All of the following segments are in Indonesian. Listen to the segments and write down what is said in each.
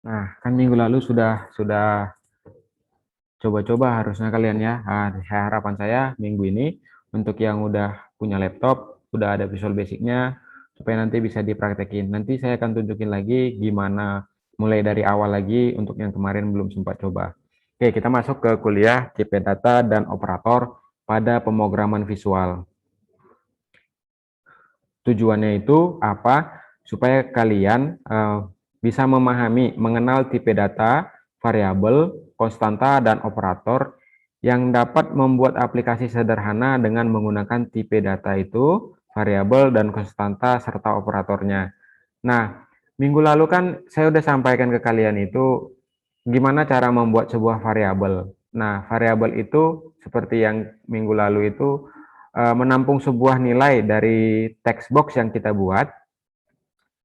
Nah, kan minggu lalu sudah coba-coba harusnya kalian ya. Nah, harapan saya minggu ini untuk yang udah punya laptop, udah ada Visual Basic-nya, supaya nanti bisa dipraktekin. Nanti saya akan tunjukin lagi gimana mulai dari awal lagi untuk yang kemarin belum sempat coba. Oke, kita masuk ke kuliah CP Data dan Operator pada pemrograman visual. Tujuannya itu apa? Supaya kalian bisa memahami, mengenal tipe data, variabel, konstanta, dan operator yang dapat membuat aplikasi sederhana dengan menggunakan tipe data itu, variabel, dan konstanta, serta operatornya. Nah, minggu lalu kan saya udah sampaikan ke kalian itu gimana cara membuat sebuah variabel. Nah, variabel itu seperti yang minggu lalu itu menampung sebuah nilai dari text box yang kita buat,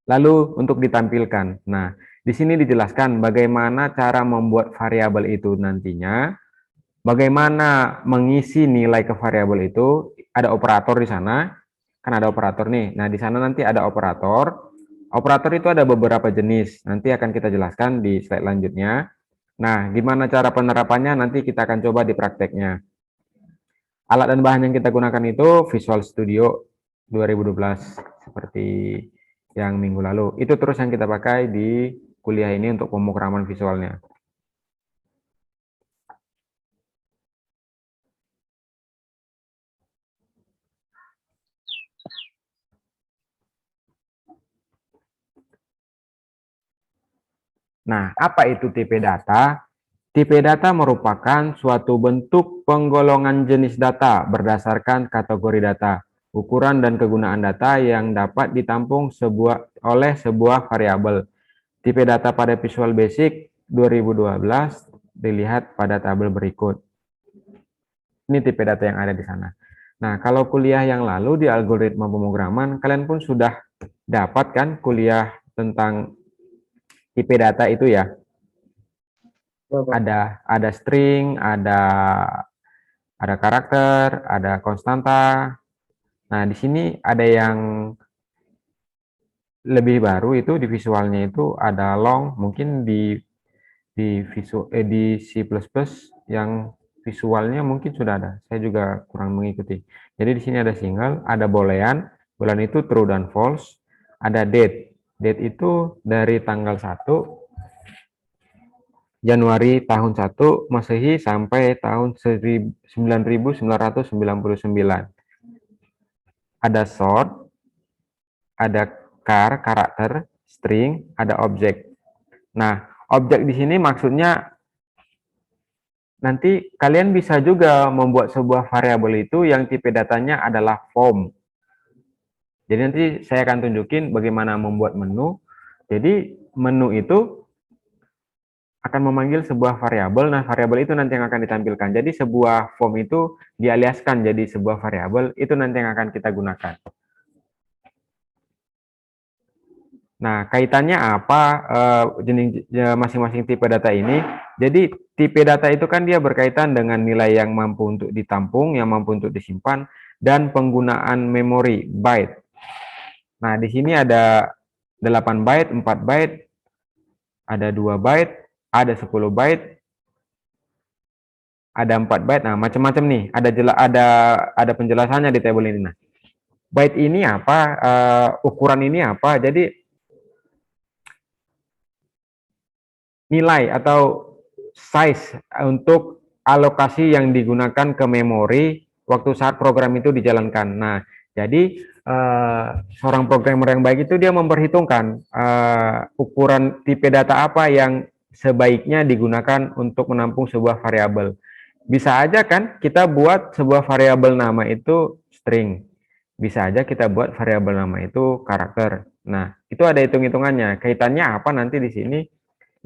lalu untuk ditampilkan. Nah, di sini dijelaskan bagaimana cara membuat variabel itu nantinya, bagaimana mengisi nilai ke variabel itu, ada operator di sana, kan ada operator nih. Nah, di sana nanti ada operator. Operator itu ada beberapa jenis, nanti akan kita jelaskan di slide selanjutnya. Nah, gimana cara penerapannya nanti kita akan coba di prakteknya. Alat dan bahan yang kita gunakan itu Visual Studio 2012 seperti yang minggu lalu. Itu terus yang kita pakai di kuliah ini untuk pemrograman visualnya. Nah, apa itu tipe data? Tipe data merupakan suatu bentuk penggolongan jenis data berdasarkan kategori data, ukuran dan kegunaan data yang dapat ditampung oleh sebuah variabel. Tipe data pada Visual Basic 2012 dilihat pada tabel berikut. Ini tipe data yang ada di sana. Nah, kalau kuliah yang lalu di algoritma pemrograman, kalian pun sudah dapat kan kuliah tentang tipe data itu ya. Ada string, ada karakter, ada konstanta. Nah, di sini ada yang lebih baru itu di visualnya itu ada long, mungkin di C++ yang visualnya mungkin sudah ada. Saya juga kurang mengikuti. Jadi di sini ada single, ada boolean, boolean itu true dan false, ada date. Date itu dari tanggal 1 Januari tahun 1 Masehi sampai tahun 1999. Ada sort, ada karakter, string, ada objek. Nah, objek di sini maksudnya nanti kalian bisa juga membuat sebuah variabel itu yang tipe datanya adalah form. Jadi nanti saya akan tunjukin bagaimana membuat menu. Jadi menu itu akan memanggil sebuah variabel. Nah, variabel itu nanti yang akan ditampilkan. Jadi sebuah form itu dialiaskan jadi sebuah variabel, itu nanti yang akan kita gunakan. Nah, kaitannya apa jenis masing-masing tipe data ini? Jadi tipe data itu kan dia berkaitan dengan nilai yang mampu untuk ditampung, yang mampu untuk disimpan, dan penggunaan memori byte. Nah, di sini ada 8 byte, 4 byte, ada 2 byte, ada 10 byte, ada 4 byte. Nah, macam-macam nih. Ada penjelasannya di tabel ini. Nah, byte ini apa? Ukuran ini apa? Jadi nilai atau size untuk alokasi yang digunakan ke memori waktu saat program itu dijalankan. Nah, jadi seorang programmer yang baik itu dia memperhitungkan ukuran tipe data apa yang sebaiknya digunakan untuk menampung sebuah variabel. Bisa aja kan kita buat sebuah variabel nama itu string. Bisa aja kita buat variabel nama itu karakter. Nah, itu ada hitung-hitungannya. Kaitannya apa nanti di sini?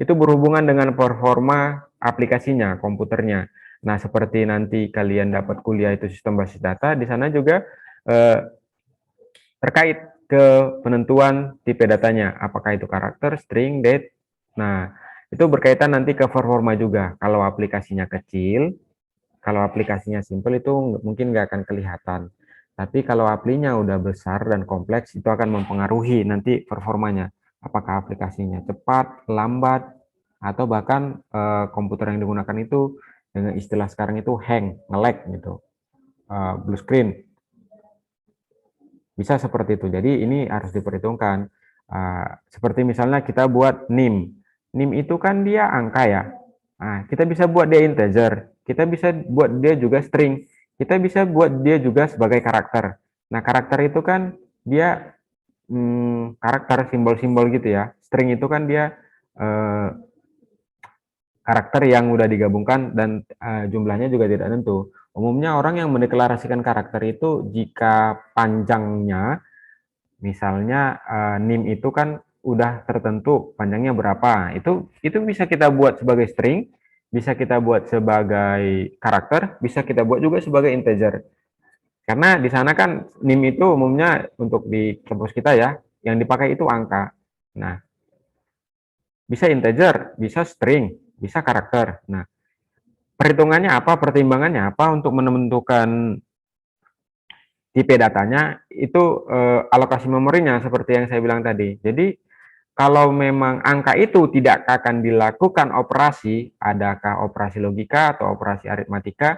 Itu berhubungan dengan performa aplikasinya, komputernya. Nah, seperti nanti kalian dapat kuliah itu sistem basis data, di sana juga terkait ke penentuan tipe datanya, apakah itu karakter, string, date. Nah, itu berkaitan nanti ke performa juga. Kalau aplikasinya kecil, kalau aplikasinya simple itu mungkin nggak akan kelihatan. Tapi kalau aplikasinya udah besar dan kompleks, itu akan mempengaruhi nanti performanya. Apakah aplikasinya cepat, lambat, atau bahkan komputer yang digunakan itu dengan istilah sekarang itu hang, nge-lag gitu, blue screen. Bisa seperti itu. Jadi ini harus diperhitungkan. Seperti misalnya kita buat NIM. NIM itu kan dia angka ya. Nah, kita bisa buat dia integer. Kita bisa buat dia juga string. Kita bisa buat dia juga sebagai karakter. Nah, karakter itu kan dia karakter simbol-simbol gitu ya. String itu kan dia karakter yang udah digabungkan dan jumlahnya juga tidak tentu. Umumnya orang yang mendeklarasikan karakter itu jika panjangnya, misalnya NIM itu kan udah tertentu panjangnya berapa. Itu bisa kita buat sebagai string, bisa kita buat sebagai karakter, bisa kita buat juga sebagai integer. Karena di sana kan NIM itu umumnya untuk di kampus kita ya, yang dipakai itu angka. Nah, bisa integer, bisa string, bisa karakter. Nah, perhitungannya apa, pertimbangannya apa untuk menentukan tipe datanya itu alokasi memorinya seperti yang saya bilang tadi. Jadi kalau memang angka itu tidak akan dilakukan operasi, adakah operasi logika atau operasi aritmatika?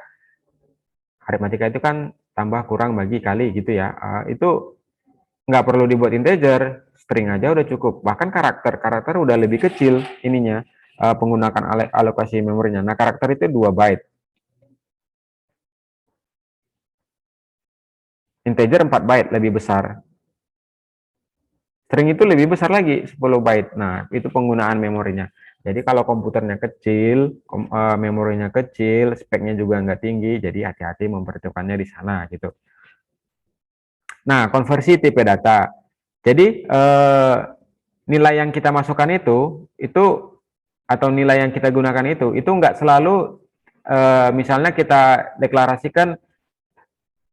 Aritmatika itu kan tambah kurang bagi kali gitu ya. Itu nggak perlu dibuat integer, string aja udah cukup. Bahkan karakter udah lebih kecil ininya penggunaan alokasi memorinya. Nah, karakter itu 2 byte. Integer 4 byte lebih besar. String itu lebih besar lagi, 10 byte. Nah, itu penggunaan memorinya. Jadi kalau komputernya kecil, memorinya kecil, speknya juga nggak tinggi, jadi hati-hati memperhitungkannya di sana gitu. Nah, konversi tipe data. Jadi nilai yang kita masukkan itu atau nilai yang kita gunakan itu nggak selalu misalnya kita deklarasikan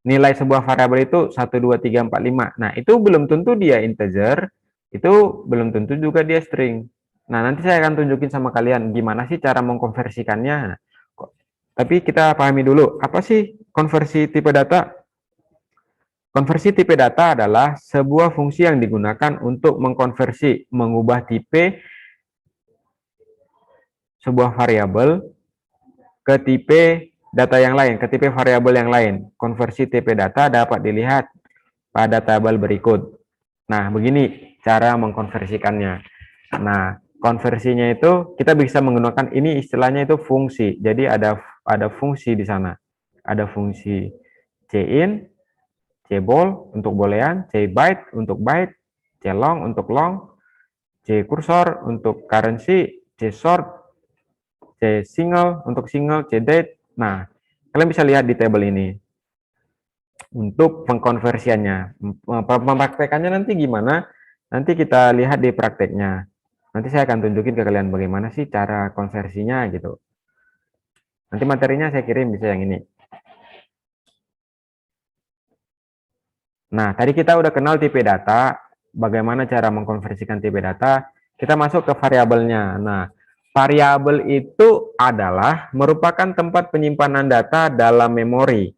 nilai sebuah variabel itu 1, 2, 3, 4, 5. Nah, itu belum tentu dia integer, itu belum tentu juga dia string. Nah, nanti saya akan tunjukin sama kalian gimana sih cara mengkonversikannya. Nah, tapi kita pahami dulu, apa sih konversi tipe data? Konversi tipe data adalah sebuah fungsi yang digunakan untuk mengkonversi, mengubah tipe sebuah variabel ke tipe data yang lain, ke tipe variabel yang lain. Konversi tipe data dapat dilihat pada tabel berikut. Nah, begini cara mengkonversikannya. Nah, konversinya itu kita bisa menggunakan ini istilahnya itu fungsi. Jadi ada fungsi di sana. Ada fungsi cin, cbol untuk boolean, cbyte untuk byte, clong untuk long, ccursor untuk currency, csort, csingle untuk single, cdate. Nah, kalian bisa lihat di tabel ini. Untuk pengkonversiannya, mempraktekannya nanti gimana? Nanti kita lihat di prakteknya. Nanti saya akan tunjukin ke kalian bagaimana sih cara konversinya gitu. Nanti materinya saya kirim bisa yang ini. Nah, tadi kita udah kenal tipe data, bagaimana cara mengkonversikan tipe data. Kita masuk ke variabelnya. Nah, variabel itu adalah merupakan tempat penyimpanan data dalam memori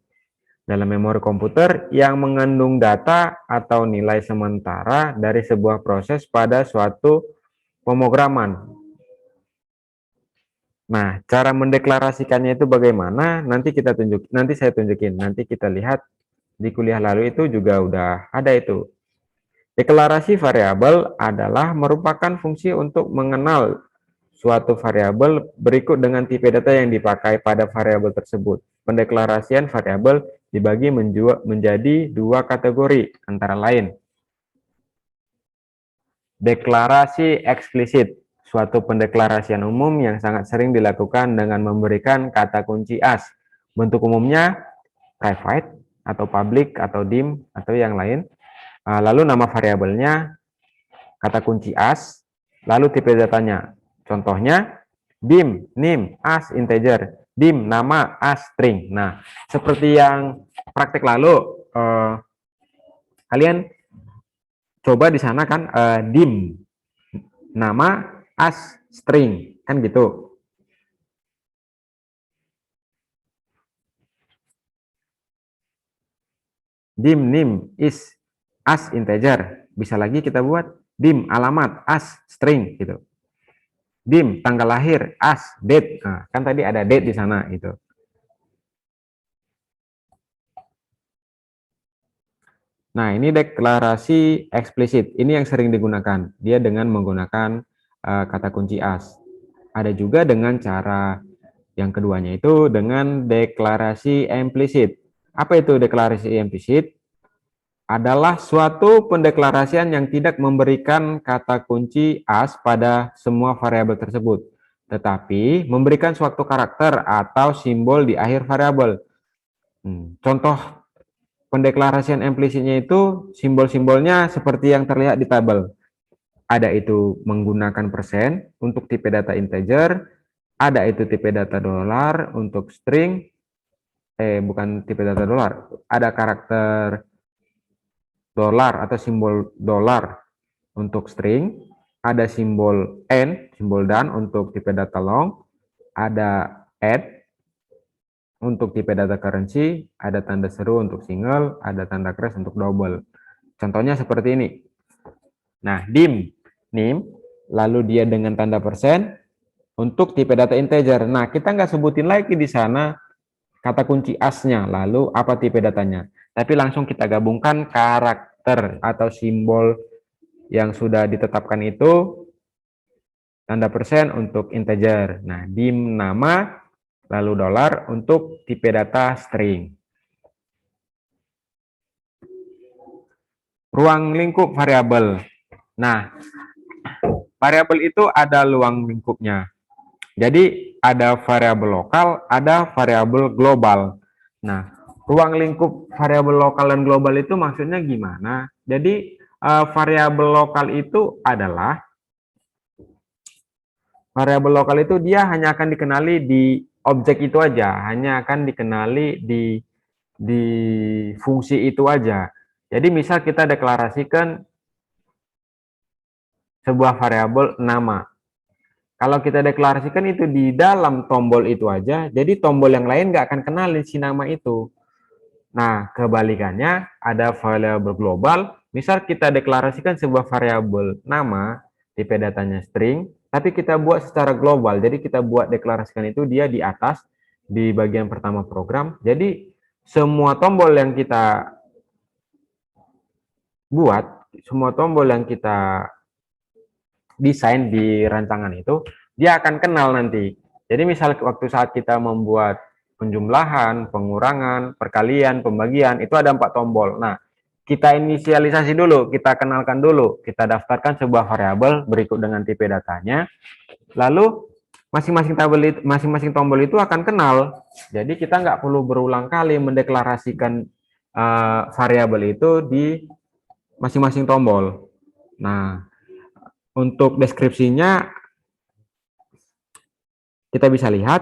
komputer yang mengandung data atau nilai sementara dari sebuah proses pada suatu pemrograman. Nah, cara mendeklarasikannya itu bagaimana? Nanti saya tunjukin. Nanti kita lihat di kuliah lalu itu juga udah ada itu. Deklarasi variabel adalah merupakan fungsi untuk mengenal suatu variabel berikut dengan tipe data yang dipakai pada variabel tersebut. Pendeklarasian variabel dibagi menjadi 2 kategori, antara lain deklarasi eksplisit, suatu pendeklarasian umum yang sangat sering dilakukan dengan memberikan kata kunci as. Bentuk umumnya private atau public atau dim atau yang lain. Lalu nama variabelnya kata kunci as, lalu tipe datanya. Contohnya dim, nim, as integer, dim nama, as string. Nah, seperti yang praktek lalu, kalian coba di sana kan dim nama, as string, kan gitu. Dim nim is as integer. Bisa lagi kita buat dim alamat as string gitu. dim tanggal lahir, as date. Nah, kan tadi ada date di sana gitu. Nah, ini deklarasi eksplisit. Ini yang sering digunakan. Dia dengan menggunakan kata kunci as. Ada juga dengan cara yang keduanya itu dengan deklarasi implisit. Apa itu deklarasi implisit? Adalah suatu pendeklarasian yang tidak memberikan kata kunci as pada semua variabel tersebut, tetapi memberikan suatu karakter atau simbol di akhir variabel. Contoh pendeklarasian implisitnya itu simbol-simbolnya seperti yang terlihat di tabel. Ada itu menggunakan persen untuk tipe data integer, ada itu tipe data dolar untuk string, bukan tipe data dolar, ada karakter dolar atau simbol dolar untuk string, ada simbol N, simbol dan untuk tipe data long, ada add untuk tipe data currency, ada tanda seru untuk single, ada tanda crash untuk double. Contohnya seperti ini. Nah, dim, lalu dia dengan tanda persen untuk tipe data integer. Nah, kita nggak sebutin lagi di sana kata kunci asnya, lalu apa tipe datanya. Tapi langsung kita gabungkan karakter atau simbol yang sudah ditetapkan itu, tanda persen untuk integer. Nah, dim nama, lalu dolar untuk tipe data string. Ruang lingkup variabel. Nah, variabel itu ada ruang lingkupnya. Jadi ada variabel lokal, ada variabel global. Nah, ruang lingkup variabel lokal dan global itu maksudnya gimana? Jadi variabel lokal itu adalah variabel lokal itu dia hanya akan dikenali di objek itu aja, hanya akan dikenali di fungsi itu aja. Jadi misal kita deklarasikan sebuah variabel nama. Kalau kita deklarasikan itu di dalam tombol itu aja, jadi tombol yang lain nggak akan kenalin si nama itu. Nah, kebalikannya ada variabel global. Misal kita deklarasikan sebuah variabel nama, tipe datanya string, tapi kita buat secara global. Jadi kita buat deklarasikan itu dia di atas, di bagian pertama program. Jadi semua tombol yang kita buat, semua tombol yang kita desain di rancangan itu, dia akan kenal nanti. Jadi misal waktu saat kita membuat penjumlahan, pengurangan, perkalian, pembagian, itu ada 4 tombol. Nah, kita inisialisasi dulu, kita kenalkan dulu, kita daftarkan sebuah variabel berikut dengan tipe datanya, lalu masing-masing tombol itu akan kenal. Jadi kita nggak perlu berulang kali mendeklarasikan variabel itu di masing-masing tombol. Nah, untuk deskripsinya kita bisa lihat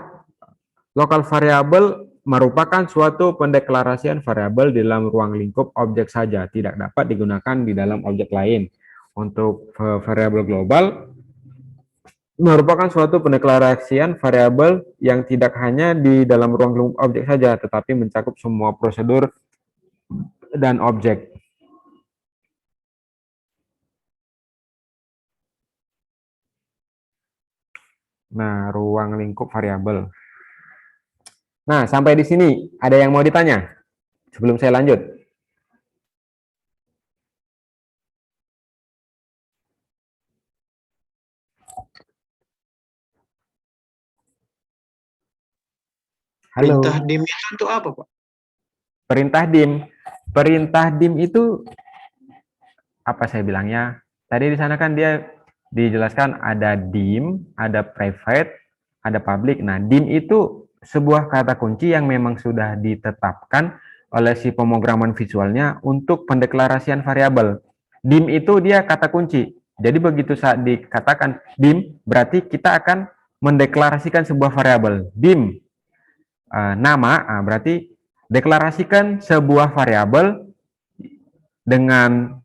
lokal variabel merupakan suatu pendeklarasian variabel di dalam ruang lingkup objek saja, tidak dapat digunakan di dalam objek lain. Untuk variabel global merupakan suatu pendeklarasian variabel yang tidak hanya di dalam ruang lingkup objek saja, tetapi mencakup semua prosedur dan objek. Nah, ruang lingkup variabel. Nah, sampai di sini ada yang mau ditanya sebelum saya lanjut? Halo. Perintah dim itu untuk apa, Pak? Perintah dim. Perintah dim itu apa saya bilangnya? Tadi di sana kan dia dijelaskan ada dim, ada private, ada public. Nah, dim itu sebuah kata kunci yang memang sudah ditetapkan oleh si pemrograman visualnya untuk pendeklarasian variabel. Dim itu dia kata kunci. Jadi begitu saat dikatakan dim, berarti kita akan mendeklarasikan sebuah variabel. Dim nama, berarti deklarasikan sebuah variabel dengan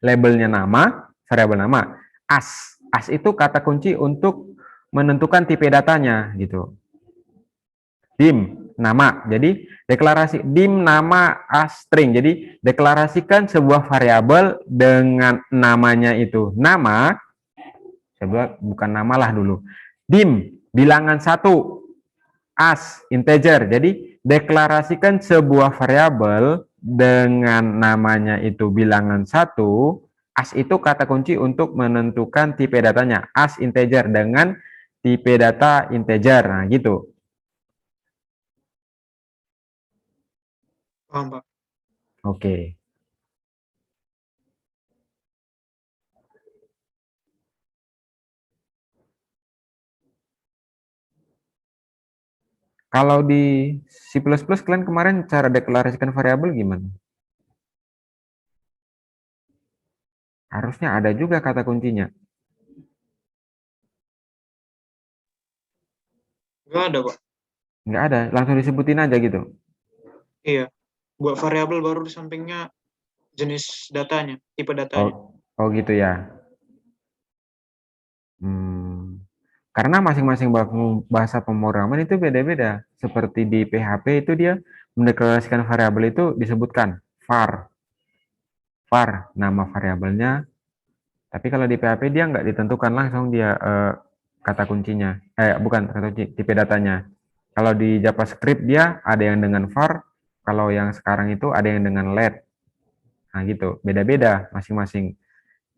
labelnya nama, variabel nama. As itu kata kunci untuk menentukan tipe datanya gitu. Dim nama. Jadi deklarasi dim nama as string. Jadi deklarasikan sebuah variabel dengan namanya itu nama, Saya buat bukan nama lah dulu. Dim, bilangan 1, as, integer. Jadi deklarasikan sebuah variabel dengan namanya itu bilangan 1, as itu kata kunci untuk menentukan tipe datanya. As integer dengan tipe data integer. Nah, gitu. Paham, Pak. Oke. Kalau di C++ kalian kemarin cara deklarasikan variabel gimana? Harusnya ada juga kata kuncinya. Nggak ada, Pak. Nggak ada, langsung disebutin aja gitu. Iya. Buat variabel baru di sampingnya jenis datanya, tipe Oh, datanya. oh gitu ya. Hmm. Karena masing-masing bahasa pemrograman itu beda-beda. Seperti di PHP itu dia mendeklarasikan variabel itu disebutkan var nama variabelnya. Tapi kalau di PHP dia nggak ditentukan langsung dia kata kuncinya. Bukan kata kunci, tipe datanya. Kalau di JavaScript dia ada yang dengan var, kalau yang sekarang itu ada yang dengan let. Nah gitu, beda-beda masing-masing.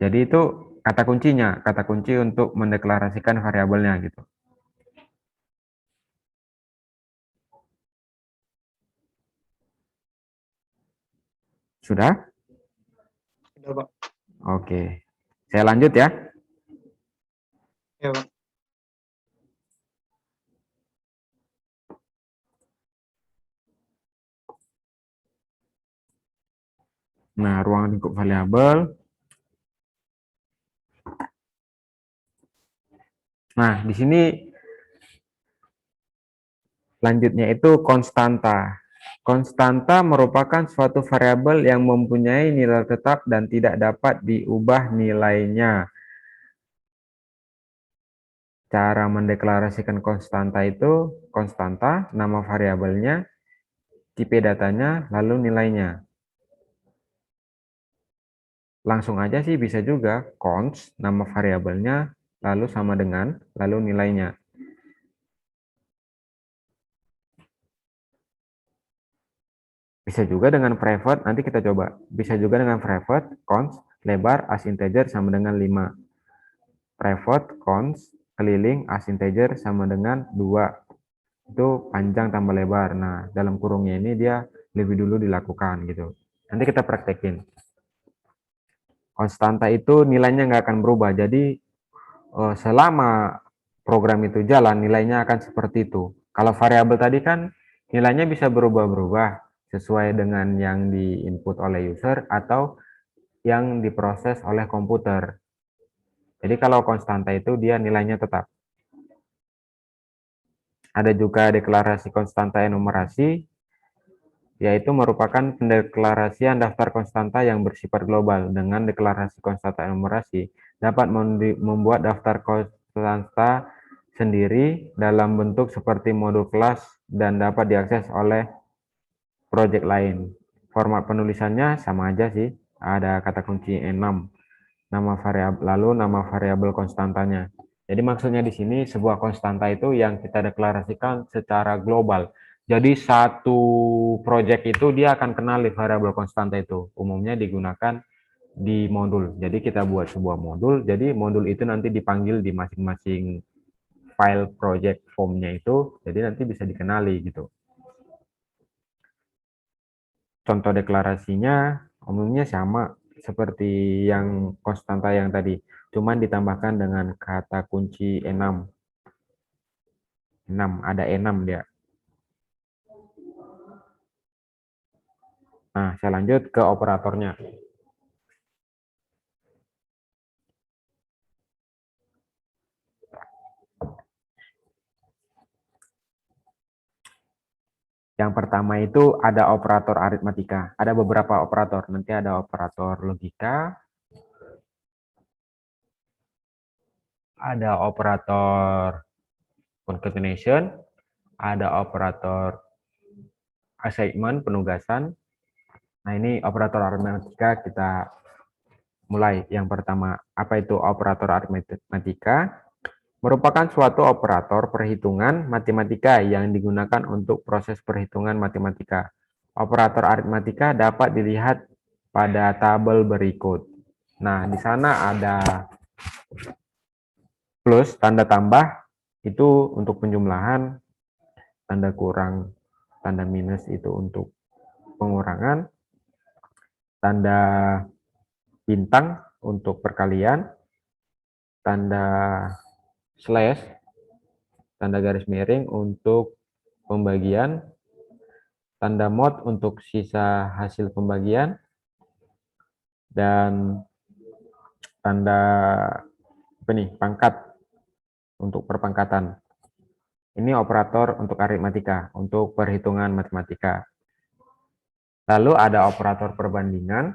Jadi itu kata kuncinya, kata kunci untuk mendeklarasikan variabelnya gitu. Sudah? Sudah, Pak. Oke. Saya lanjut ya. Ya, Pak. Nah, ruang lingkup variabel. Nah, di sini lanjutnya itu konstanta. Konstanta merupakan suatu variabel yang mempunyai nilai tetap dan tidak dapat diubah nilainya. Cara mendeklarasikan konstanta itu, konstanta, nama variabelnya, tipe datanya, lalu nilainya. Langsung aja sih bisa juga, const, nama variabelnya, lalu sama dengan, lalu nilainya. Bisa juga dengan private, nanti kita coba. Bisa juga dengan private, const, lebar, as integer sama dengan 5. Private, const, keliling, as integer sama dengan 2. Itu panjang tambah lebar. Nah, dalam kurungnya ini dia lebih dulu dilakukan gitu. Nanti kita praktekin. Konstanta itu nilainya nggak akan berubah. Jadi selama program itu jalan, nilainya akan seperti itu. Kalau variabel tadi kan nilainya bisa berubah-berubah sesuai dengan yang diinput oleh user atau yang diproses oleh komputer. Jadi kalau konstanta itu dia nilainya tetap. Ada juga deklarasi konstanta enumerasi, yaitu merupakan pendeklarasian daftar konstanta yang bersifat global. Dengan deklarasi konstanta enumerasi, dapat membuat daftar konstanta sendiri dalam bentuk seperti modul kelas dan dapat diakses oleh project lain. Format penulisannya sama aja sih, ada kata kunci enum, nama variabel lalu nama variabel konstantanya. Jadi maksudnya di sini sebuah konstanta itu yang kita deklarasikan secara global. Jadi satu project itu dia akan kenal variabel konstanta itu. Umumnya digunakan di modul. Jadi kita buat sebuah modul, jadi modul itu nanti dipanggil di masing-masing file project form-nya itu, jadi nanti bisa dikenali gitu. Contoh deklarasinya umumnya sama seperti yang konstanta yang tadi, cuman ditambahkan dengan kata kunci enum. Ada enum dia. Nah, saya lanjut ke operatornya. Yang pertama itu ada operator aritmatika. Ada beberapa operator. Nanti ada operator logika, ada operator concatenation, ada operator assignment, penugasan. Nah, ini operator aritmatika kita mulai. Yang pertama, apa itu operator aritmatika? Merupakan suatu operator perhitungan matematika yang digunakan untuk proses perhitungan matematika. Operator aritmatika dapat dilihat pada tabel berikut. Nah, di sana ada plus, tanda tambah, itu untuk penjumlahan, tanda kurang, tanda minus itu untuk pengurangan, tanda bintang untuk perkalian, tanda slash, tanda garis miring untuk pembagian, tanda mod untuk sisa hasil pembagian, dan tanda pangkat untuk perpangkatan. Ini operator untuk aritmatika, untuk perhitungan matematika. Lalu ada operator perbandingan.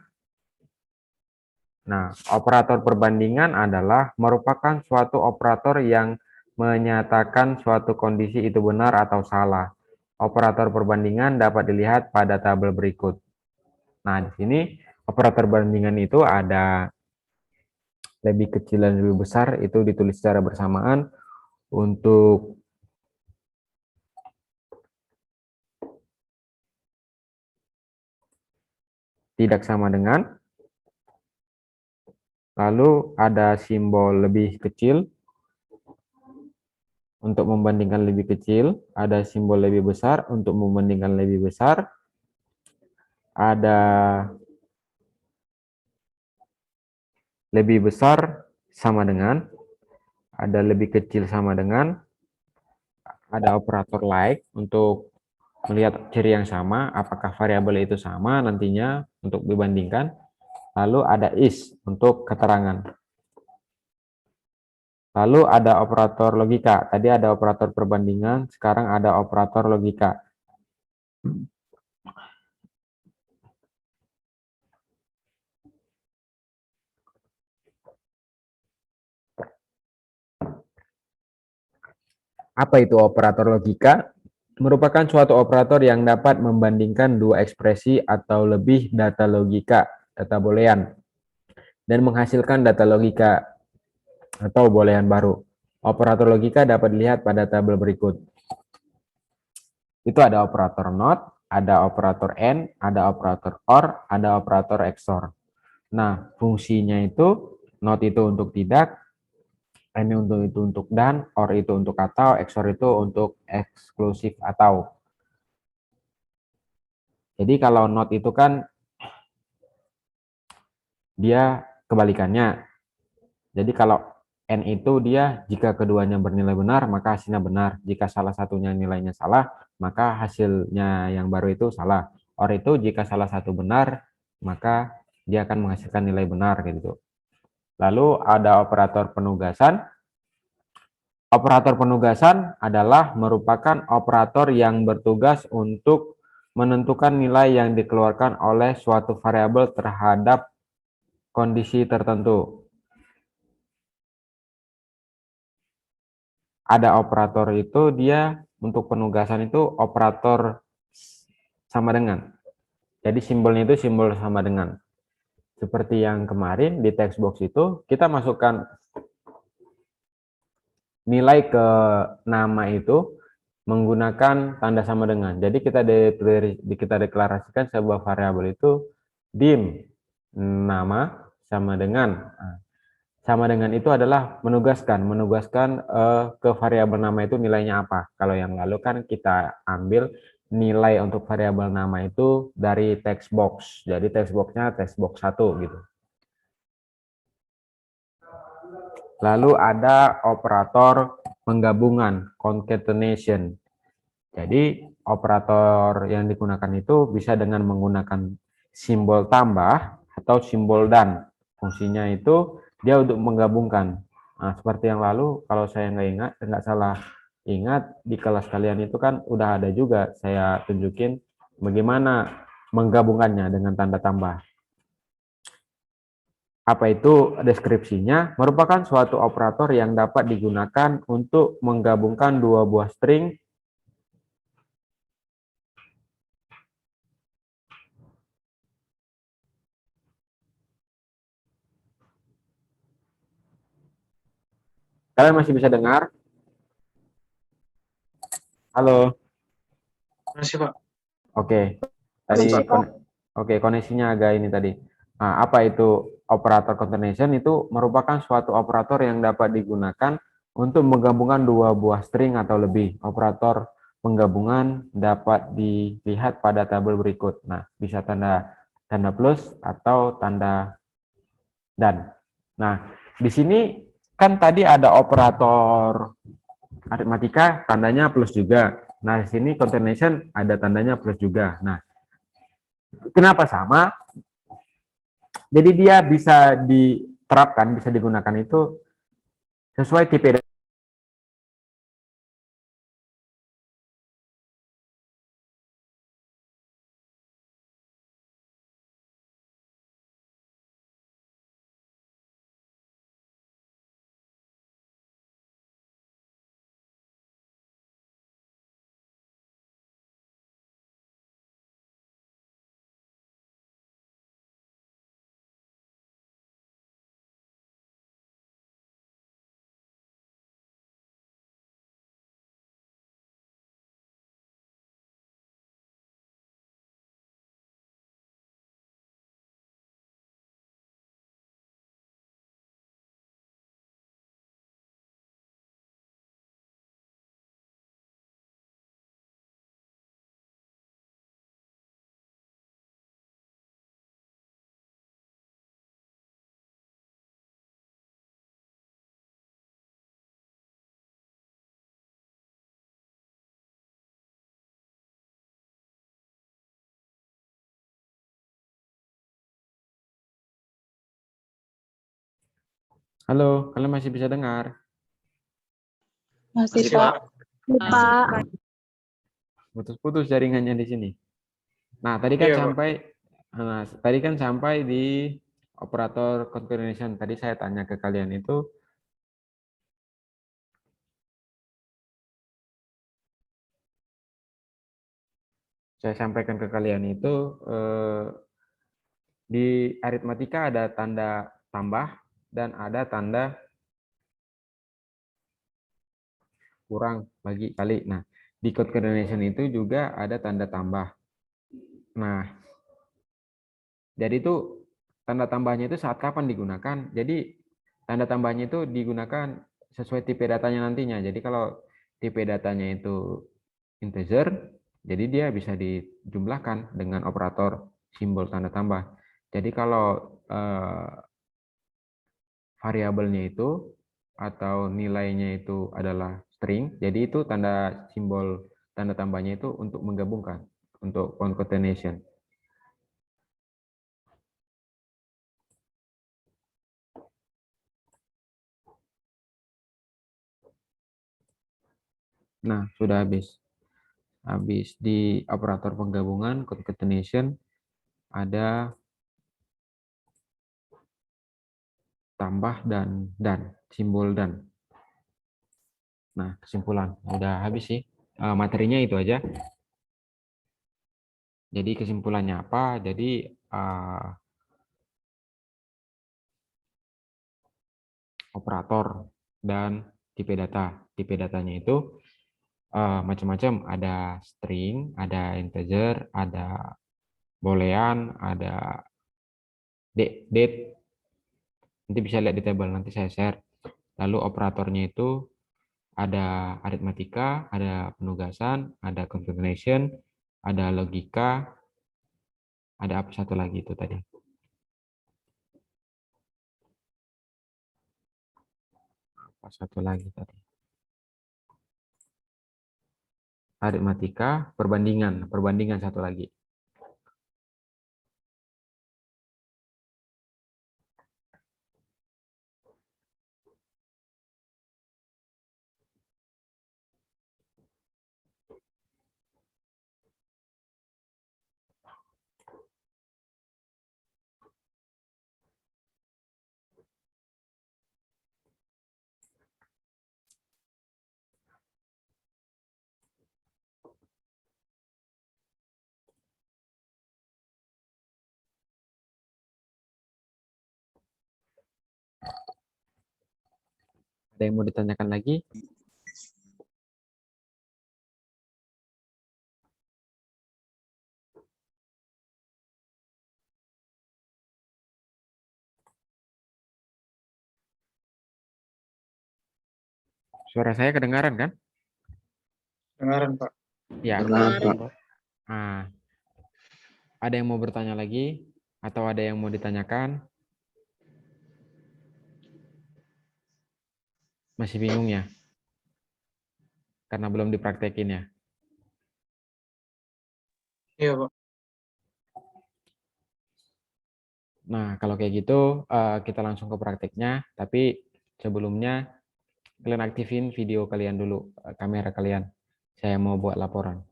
Nah, operator perbandingan adalah merupakan suatu operator yang menyatakan suatu kondisi itu benar atau salah. Operator perbandingan dapat dilihat pada tabel berikut. Nah, di sini operator perbandingan itu ada lebih kecil dan lebih besar, itu ditulis secara bersamaan. Untuk tidak sama dengan, lalu ada simbol lebih kecil untuk membandingkan lebih kecil, ada simbol lebih besar untuk membandingkan lebih besar, ada lebih besar sama dengan, ada lebih kecil sama dengan, ada operator like untuk melihat ciri yang sama, apakah variabel itu sama nantinya untuk dibandingkan, lalu ada is untuk keterangan. Lalu ada operator logika, tadi ada operator perbandingan, sekarang ada operator logika. Apa itu operator logika? Merupakan suatu operator yang dapat membandingkan dua ekspresi atau lebih data logika, data boolean, dan menghasilkan data logika atau boolean baru. Operator logika dapat dilihat pada tabel berikut. Itu ada operator NOT, ada operator AND, ada operator OR, ada operator XOR. Nah, fungsinya itu NOT itu untuk tidak, AND itu untuk dan, OR itu untuk atau, XOR itu untuk eksklusif atau. Jadi kalau NOT itu kan dia kebalikannya. Jadi kalau N itu dia jika keduanya bernilai benar, maka hasilnya benar. Jika salah satunya nilainya salah, maka hasilnya yang baru itu salah. OR itu jika salah satu benar, maka dia akan menghasilkan nilai benar gitu. Lalu ada operator penugasan. Operator penugasan adalah merupakan operator yang bertugas untuk menentukan nilai yang dikeluarkan oleh suatu variabel terhadap kondisi tertentu. Ada operator itu dia untuk penugasan itu operator sama dengan. Jadi simbolnya itu simbol sama dengan. Seperti yang kemarin di text box itu kita masukkan nilai ke nama itu menggunakan tanda sama dengan. Jadi kita deklarasikan sebuah variabel itu dim nama sama dengan. Sama dengan itu adalah menugaskan ke variabel nama itu nilainya apa. Kalau yang lalu kan kita ambil nilai untuk variabel nama itu dari text box. Jadi text box-nya text box 1 gitu. Lalu ada operator penggabungan, concatenation. Jadi operator yang digunakan itu bisa dengan menggunakan simbol tambah atau simbol dan. Fungsinya itu dia untuk menggabungkan. Nah, seperti yang lalu, kalau saya nggak salah ingat di kelas kalian itu kan udah ada juga saya tunjukin bagaimana menggabungkannya dengan tanda tambah. Apa itu deskripsinya? Merupakan suatu operator yang dapat digunakan untuk menggabungkan dua buah string Kalian masih bisa dengar? Halo. Masih, Pak. Oke. Tadi Masih, Pak. oke, koneksinya agak ini tadi. Nah, apa itu operator concatenation? Itu merupakan suatu operator yang dapat digunakan untuk menggabungkan dua buah string atau lebih. Operator penggabungan dapat dilihat pada tabel berikut. Nah, bisa tanda plus atau tanda dan. Nah, di sini kan tadi ada operator aritmatika tandanya plus juga. Nah, di sini concatenation ada tandanya plus juga. Nah, kenapa sama? Jadi dia bisa diterapkan, bisa digunakan itu sesuai tipe. Halo, kalian masih bisa dengar? Masih, Masih, Pak. Pak. Pak. Putus-putus jaringannya di sini. Nah, tadi kan Iya, Pak. sampai di operator concatenation. Tadi saya tanya ke kalian itu saya sampaikan ke kalian itu di aritmatika ada tanda tambah dan ada tanda kurang bagi kali. Nah, di concatenation itu juga ada tanda tambah. Nah, jadi itu tanda tambahnya itu saat kapan digunakan? Jadi tanda tambahnya itu digunakan sesuai tipe datanya nantinya. Jadi kalau tipe datanya itu integer, jadi dia bisa dijumlahkan dengan operator simbol tanda tambah. Jadi kalau variabelnya itu atau nilainya itu adalah string, jadi itu tanda simbol tanda tambahnya itu untuk menggabungkan, untuk concatenation. Nah, sudah habis. Habis di operator penggabungan concatenation ada tambah dan simbol dan. Nah, kesimpulan udah habis sih. Materinya itu aja. Jadi kesimpulannya apa? Jadi operator dan tipe data. Tipe datanya itu macam-macam. Ada string, ada integer, ada boolean, ada date. Nanti bisa lihat di tabel, nanti saya share. Lalu operatornya itu ada aritmatika, ada penugasan, ada concatenation, ada logika, ada apa satu lagi itu tadi. Apa satu lagi tadi? Aritmatika, perbandingan satu lagi. Ada yang mau ditanyakan lagi? Suara saya kedengaran kan? Dengaran, Pak. Ya. Dengar, Pak. Nah, ada yang mau bertanya lagi? Atau ada yang mau ditanyakan? Masih bingung ya? Karena belum dipraktekin ya? Iya, Pak. Nah, kalau kayak gitu, kita langsung ke prakteknya. Tapi sebelumnya, kalian aktifin video kalian dulu, kamera kalian. Saya mau buat laporan.